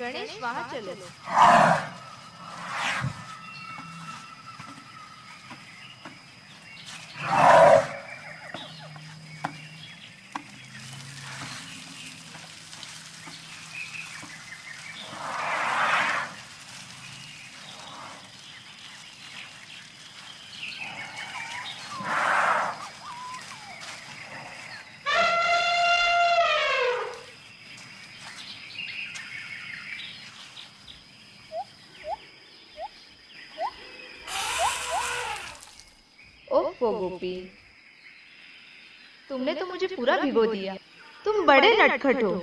गणेश वहाँ चलो। ओफो गोपी, तुमने तो मुझे पूरा भिगो दिया। तुम बड़े नटखट हो।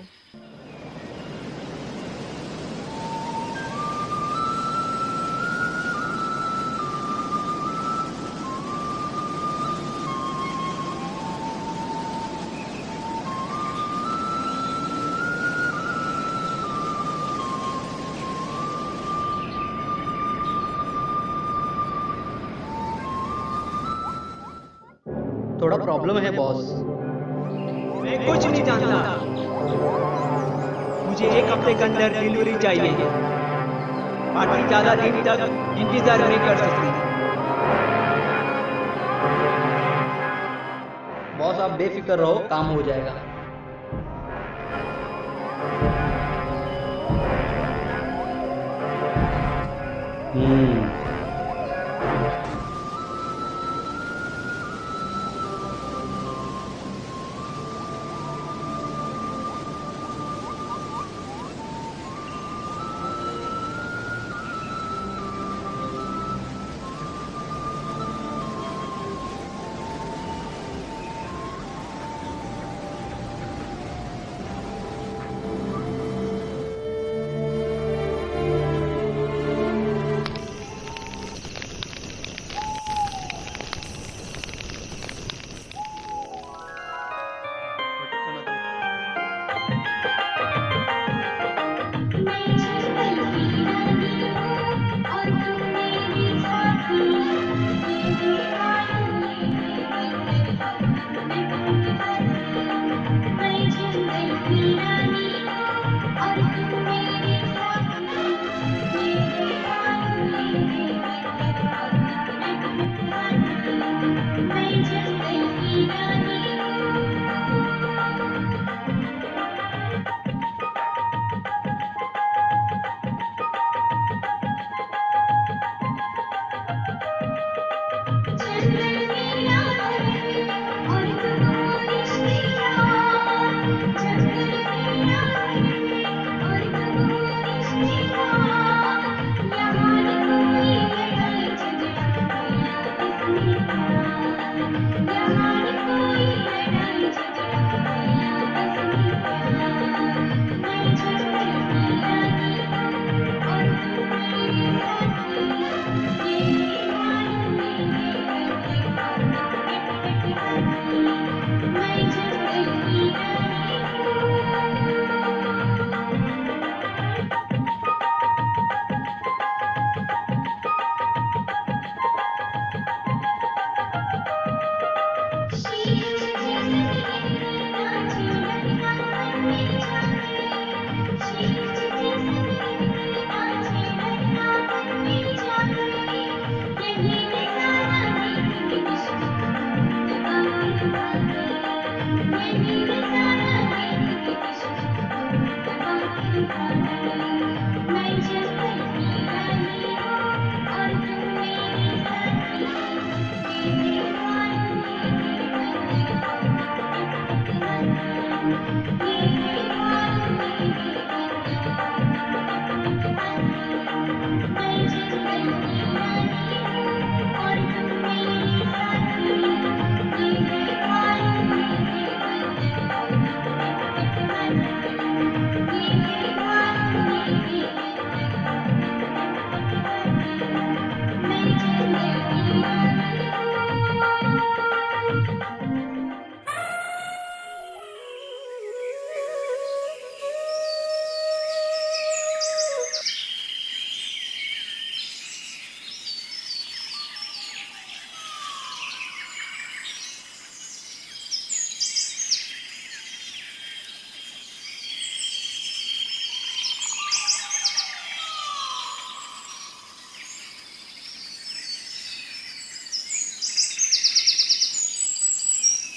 थोड़ा प्रॉब्लम है बॉस। मैं कुछ नहीं जानता। मुझे 1 हफ्ते के अंदर डिलीवरी चाहिए। पार्टी ज्यादा दिन तक इंतजार नहीं कर सकती। बॉस आप बेफिक्र रहो, काम हो जाएगा।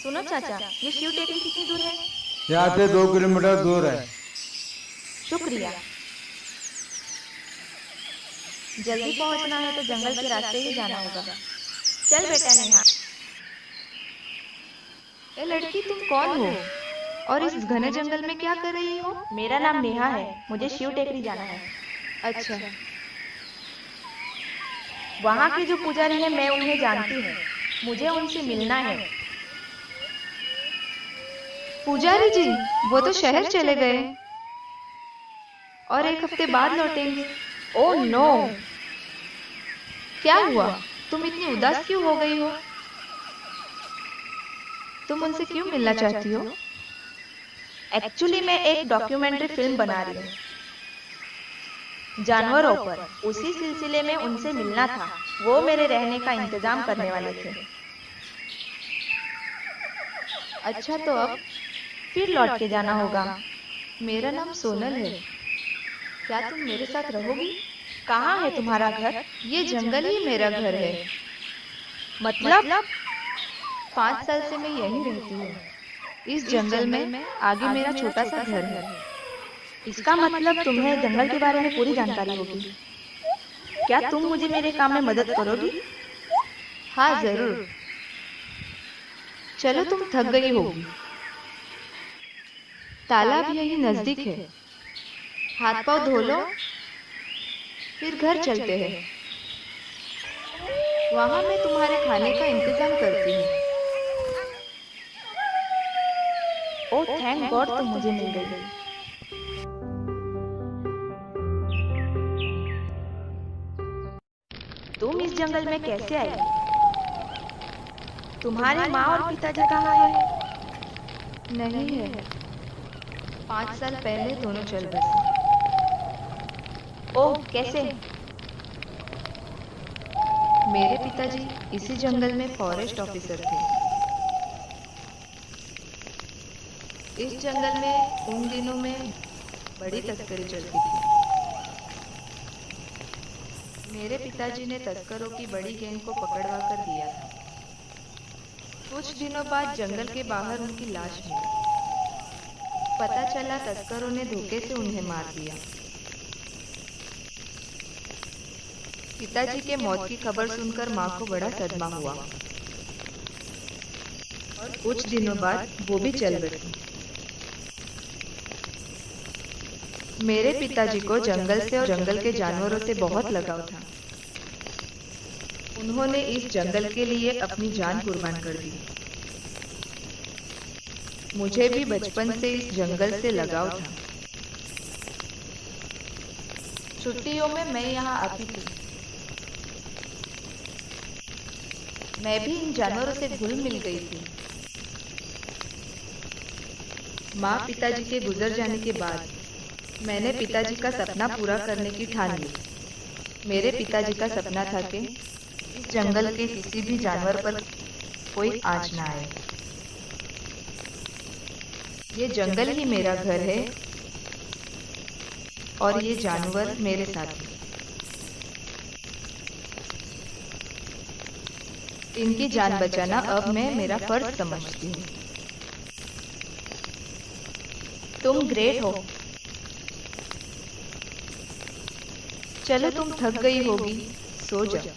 सुनो चाचा, ये शिव टेकरी कितनी दूर है? यहाँ से 2 किलोमीटर दूर है। शुक्रिया। जल्दी पहुंचना है तो जंगल के रास्ते ही जाना होगा। चल बेटा नेहा। ए लड़की, तुम कौन हो और इस घने जंगल में क्या कर रही हो? मेरा नाम नेहा है, मुझे शिव टेकरी जाना है। अच्छा, वहाँ के जो पुजारी हैं मैं उन्हें जानती हूँ, मुझे उनसे मिलना है। पुजारी जी वो तो शहर चले गए और 1 हफ्ते बाद लौटेंगे। ओह नो, क्या हुआ? तुम इतनी उदास क्यों हो गई हो? तुम उनसे क्यों मिलना चाहती हो? एक्चुअली मैं एक डॉक्यूमेंट्री फिल्म बना रही हूँ जानवरों पर। उसी सिलसिले में उनसे मिलना था। वो मेरे रहने का इंतजाम करने वाले थे। अच्छा, तो अब फिर लौट के जाना होगा। मेरा नाम सोनल है। क्या तुम मेरे साथ रहोगी? कहाँ है तुम्हारा घर? ये जंगल ही मेरा घर है। मतलब 5 साल से मैं यहीं रहती हूँ। इस जंगल में आगे मेरा छोटा सा घर है। इसका मतलब तुम्हें जंगल के बारे में पूरी जानकारी होगी। क्या तुम मुझे मेरे काम में मदद करोगी? हाँ जरूर। चलो, तुम थक गई होगी। तालाब यही नजदीक है। हाथ पाँव धो लो, फिर घर चलते हैं। वहां मैं तुम्हारे खाने का इंतजाम करती हूँ। ओह थैंक गॉड, तुम मुझे मिल गई। तुम इस जंगल में कैसे आई? तुम्हारी माँ और पिताजी कहाँ हैं? नहीं है। 5 साल पहले दोनों चल बसे। ओह कैसे? मेरे पिताजी इसी जंगल में फॉरेस्ट ऑफिसर थे। इस जंगल में उन दिनों में बड़ी तस्करी चलती थी। मेरे पिताजी ने तस्करों की बड़ी गैंग को पकड़वा कर दिया था। कुछ दिनों बाद जंगल के बाहर उनकी लाश मिली। पता चला तस्करों ने धोखे से उन्हें मार दिया। पिताजी के मौत की खबर सुनकर माँ को बड़ा सदमा हुआ और कुछ दिनों बाद वो भी चल बसी। मेरे पिताजी को जंगल से और जंगल के जानवरों से बहुत लगाव था। उन्होंने इस जंगल के लिए अपनी जान कुर्बान कर दी। मुझे भी बचपन से इस जंगल से लगाव था। छुट्टियों में मैं यहाँ आती थी। मैं भी इन जानवरों से घुल मिल गई थी। माँ पिताजी के गुजर जाने के बाद मैंने पिताजी का सपना पूरा करने की ठान ली। मेरे पिताजी का सपना था कि इस जंगल के किसी भी जानवर पर कोई आंच ना आए। ये जंगल ही मेरा घर है और ये जानवर मेरे साथ हैं। इनकी जान बचाना अब मैं मेरा फर्ज समझती हूँ। तुम ग्रेट हो। चलो, तुम थक गई होगी, सो जाओ।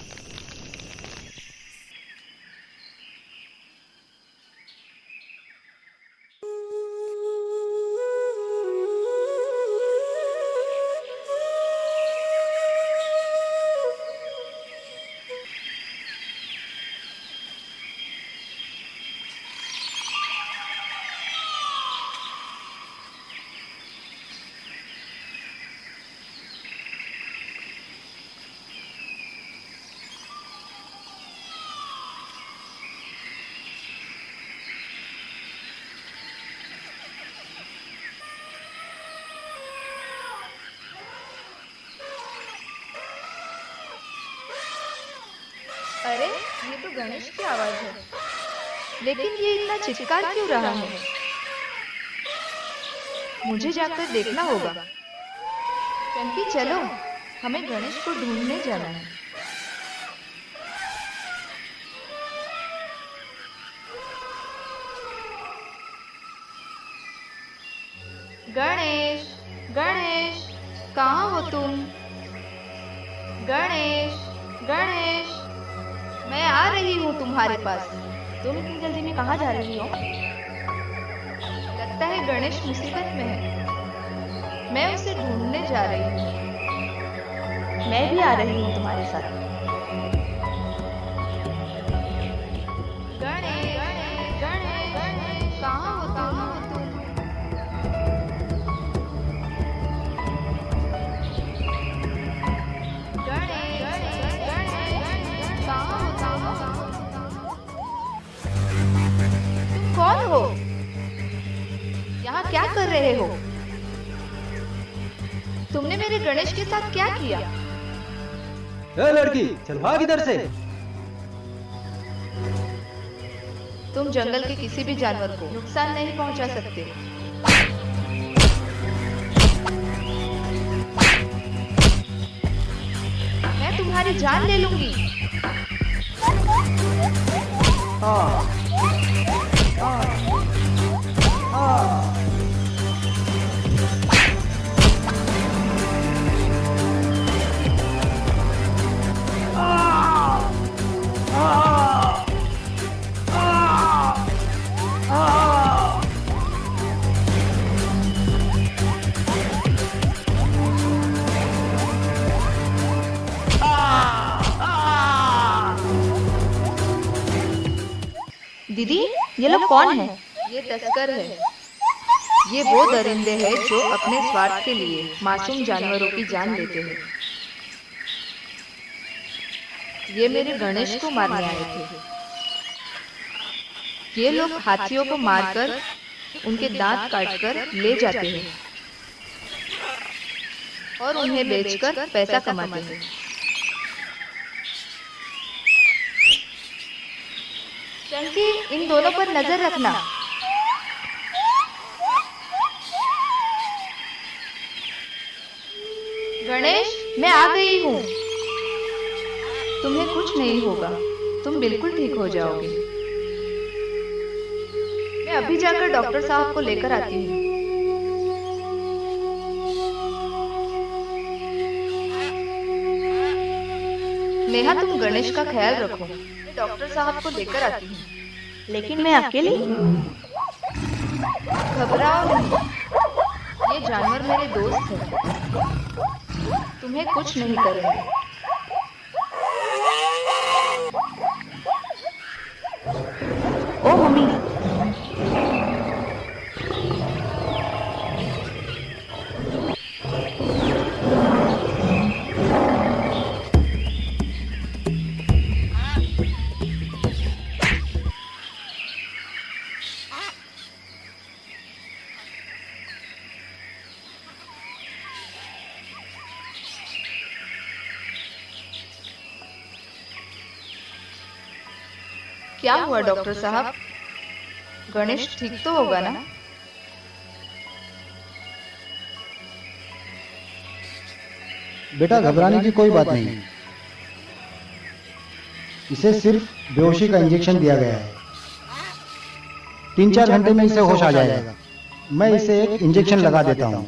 अरे, ये तो गणेश की आवाज है। लेकिन ये इतना चित्कार क्यों रहा है? मुझे जाकर देखना होगा। चंकी चलो, हमें गणेश को ढूंढने जाना है। गणेश, गणेश, कहाँ हो तुम? गणेश, गणेश, मैं आ रही हूँ तुम्हारे पास। तुम इतनी जल्दी में कहाँ जा रही हो? लगता है गणेश मुसीबत में है। मैं उसे ढूंढने जा रही हूँ। मैं भी आ रही हूँ तुम्हारे साथ। गणेश, गणेश, कहाँ हो तुम? कौन हो? यहाँ क्या कर रहे हो? तुमने मेरे गणेश के साथ क्या किया? ए लड़की, चल भाग इधर से। तुम जंगल के किसी भी जानवर को नुकसान नहीं पहुंचा सकते। मैं तुम्हारी जान ले लूंगी। दीदी, ये लोग कौन है? ये तस्कर है। ये वो दरिंदे हैं जो अपने स्वार्थ के लिए मासूम जानवरों की जान लेते हैं। ये मेरे गणेश को मारने आए थे। ये लोग हाथियों को मारकर उनके दांत काटकर ले जाते हैं और उन्हें बेचकर पैसा कमाते हैं। चंकी, इन दोनों पर नजर रखना। गणेश, मैं आ गई हूँ। तुम्हें कुछ नहीं होगा। तुम बिल्कुल ठीक हो जाओगे। मैं अभी जाकर डॉक्टर साहब को लेकर आती हूँ। नेहा, तुम गणेश का ख्याल रखो। मैं डॉक्टर साहब को लेकर आती हूँ। लेकिन मैं अकेली? घबराओ नहीं। ये जानवर मेरे दोस्त हैं। तुम्हें कुछ नहीं करेंगे। ओ मम्मी, क्या हुआ डॉक्टर साहब? गणेश ठीक तो होगा ना? बेटा, घबराने की कोई बात नहीं। इसे सिर्फ बेहोशी का इंजेक्शन दिया गया है। 3-4 घंटे में इसे होश आ जाएगा। मैं इसे एक इंजेक्शन लगा देता हूँ।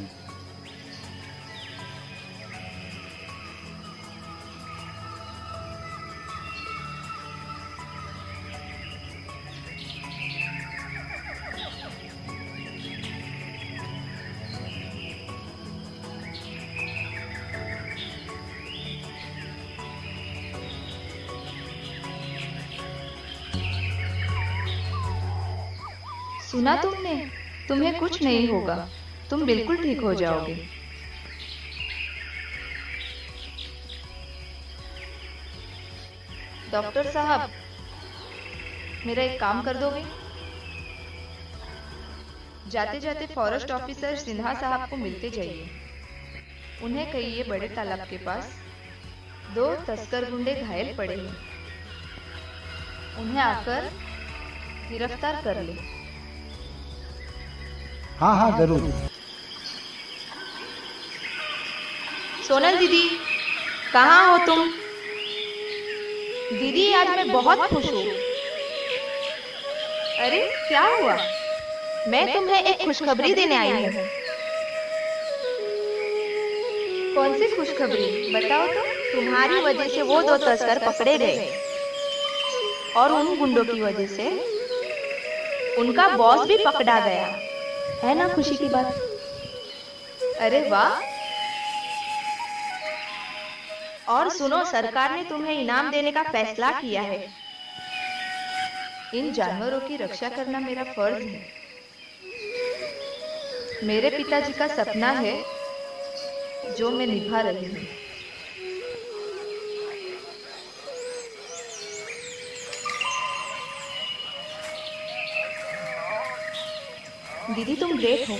सुना तुमने? तुम्हें कुछ नहीं होगा। तुम बिल्कुल ठीक हो जाओगे। डॉक्टर साहब, मेरा एक काम कर दोगे? जाते जाते फॉरेस्ट ऑफिसर सिन्हा साहब को मिलते जाइए। उन्हें कहिए बड़े तालाब के पास 2 तस्कर गुंडे घायल पड़े हैं। उन्हें आकर गिरफ्तार कर ले। हाँ हाँ, जरूर। सोनल दीदी, कहाँ हो तुम? दीदी, आज मैं बहुत खुश हूँ। अरे, क्या हुआ? मैं तुम्हें एक खुशखबरी देने आई हूँ। कौन सी खुशखबरी बताओ तो। तुम्हारी वजह से वो 2 तस्कर पकड़े गए और उन गुंडों की वजह से उनका बॉस भी पकड़ा गया। है ना खुशी की बात? अरे वाह। और सुनो, सरकार ने तुम्हें इनाम देने का फैसला किया है। इन जानवरों की रक्षा करना मेरा फर्ज है। मेरे पिताजी का सपना है जो मैं निभा रही हूँ। दीदी तुम ग्रेट हो,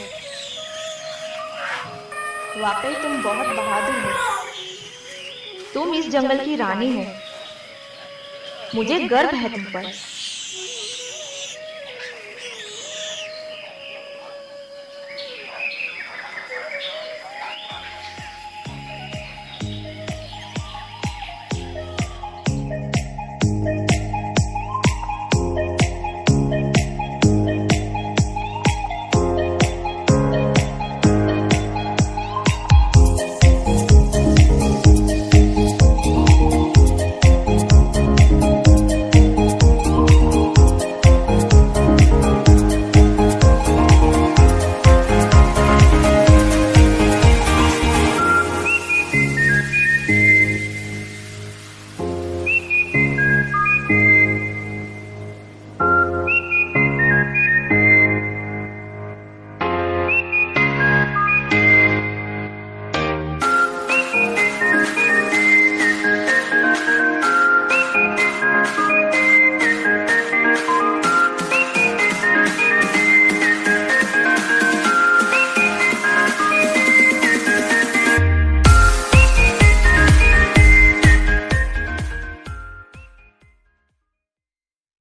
वाकई तुम बहुत बहादुर हो। तुम इस जंगल की रानी हो, मुझे गर्व है तुम पर।